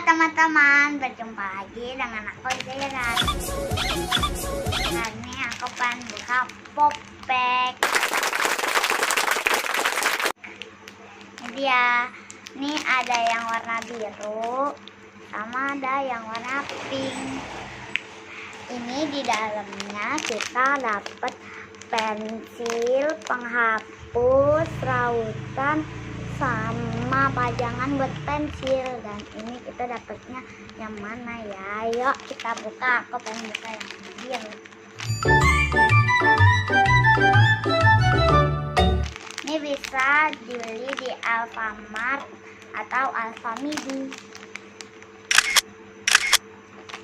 teman-teman, berjumpa lagi dengan aku Zaira. Hari ini aku akan buka poppack. Ini dia. Ini ada yang warna biru sama ada yang warna pink. Ini di dalamnya kita dapat pensil, penghapus, rautan, sama pajangan buat pensil. Dan ini kita dapatnya yang mana ya? Yuk kita buka. Aku pengen buka yang biru. Ini bisa dibeli di Alfamart atau Alfamidi.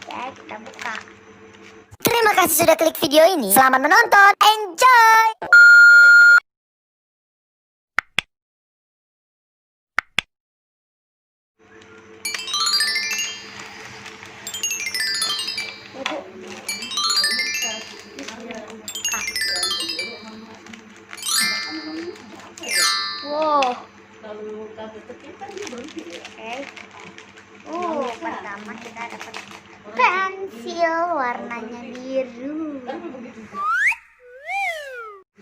Oke, kita buka. Terima kasih sudah klik video ini. Selamat menonton. Enjoy! Wow. Oke. Pertama kita dapat pensil warnanya biru.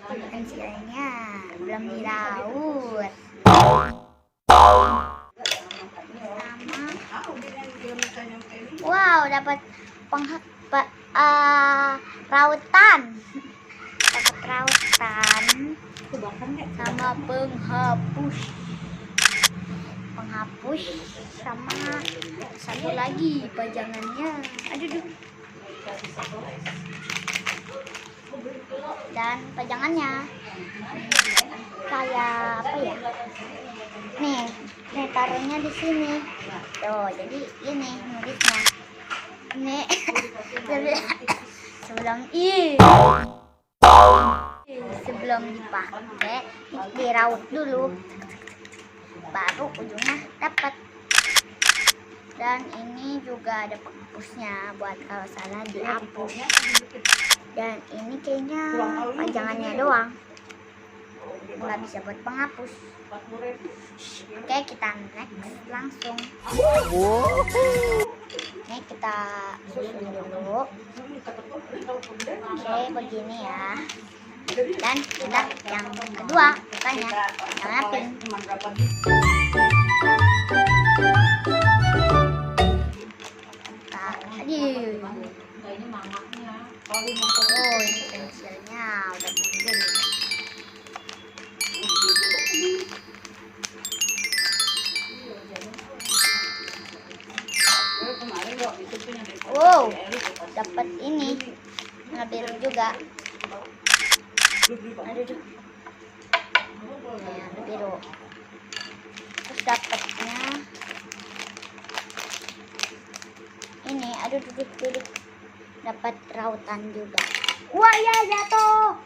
Pensilnya belum diraut. Wow, dapat rautan. Dapat rautan sama penghapus. Sama satu lagi pajangannya. Aduh. Dan pajangannya kayak apa ya? Nih taruhnya di sini. Tuh, jadi ini nulisnya. Nih sebelum dipakai diraut dulu, baru ujungnya dapat. Dan ini juga ada penghapusnya buat kalau salah dihapus. Dan ini kayaknya pajangannya doang, nggak bisa buat penghapus. Oke, kita next langsung. Ini kita susun dulu. Oke, begini ya. Dan kita yang kedua bukanya warna pink. Oh, ini pensilnya udah muncul. Wow, dapat ini warna biru juga. Aduh. Warna biru. Terus dapatnya ini, duduk. Dapat rautan juga. Wah ya, jatuh.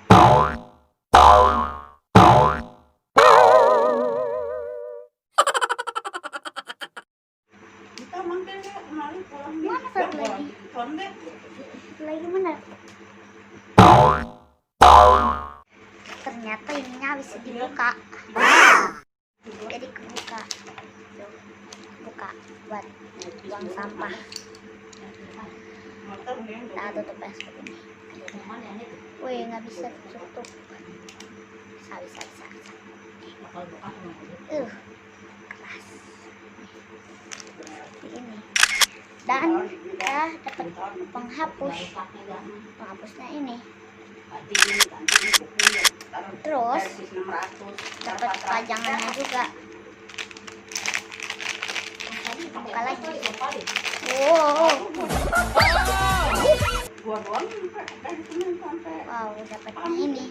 Mana satu lagi? Lagi mana? Ternyata ininya bisa dibuka. Jadi kebuka. Buka buat buang sampah. Kita tutup es ini. Wih, nggak bisa tutup. Bisa. Keras. Ini. Dan kita dapat penghapusnya ini. Terus dapat pajangannya juga. Buka lagi. Wow, dapatnya ini.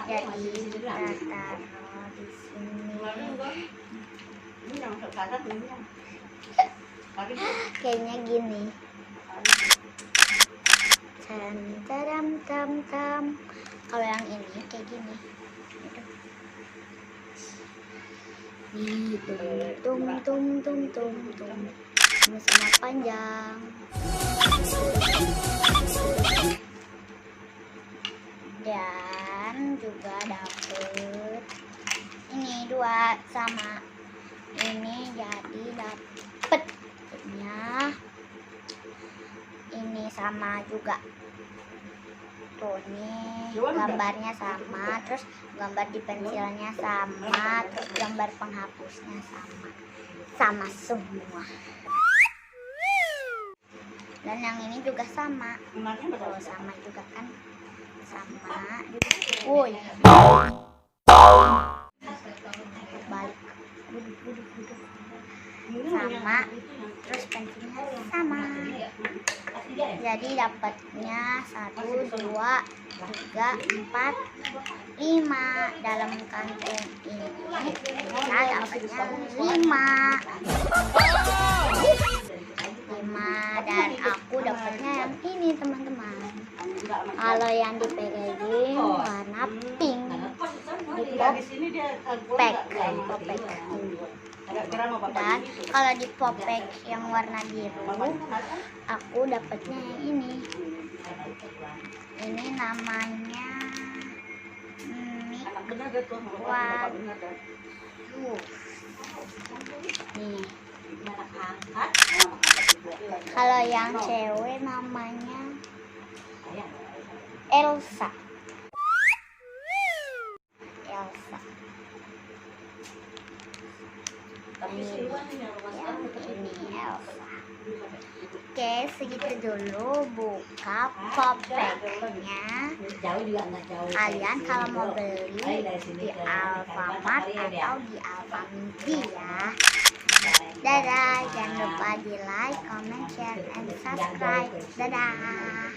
Jadi kita taruh di sini. Kayaknya gini. Tam. Kalau yang ini kayak gini. Tum. Ini sama panjang. Dan juga dapet ini 2 sama ini, jadi dapet sama juga. Tuh nih gambarnya sama, terus gambar di pensilnya sama, terus gambar penghapusnya sama semua. Dan yang ini juga sama. Tuh sama juga kan, sama. Woi, balik, duduk. Sama, terus pensilnya sama. Jadi dapatnya 1, 2, 3, 4, 5. Dalam kantong ini kita dapatnya 5. Dan aku dapatnya yang ini teman-teman. Kalau yang di packaging warna pink, di popek. Dan kalau di popek yang warna biru, aku dapatnya yang ini. Ini namanya nih. Kalau yang cewek namanya Elsa. Ini Elsa. Oke, segitu dulu buka popeknya. Kalian kalau mau beli di Alfamart atau di Alfamidi ya. Dadah, jangan lupa di like, comment, share, and subscribe. Dadah.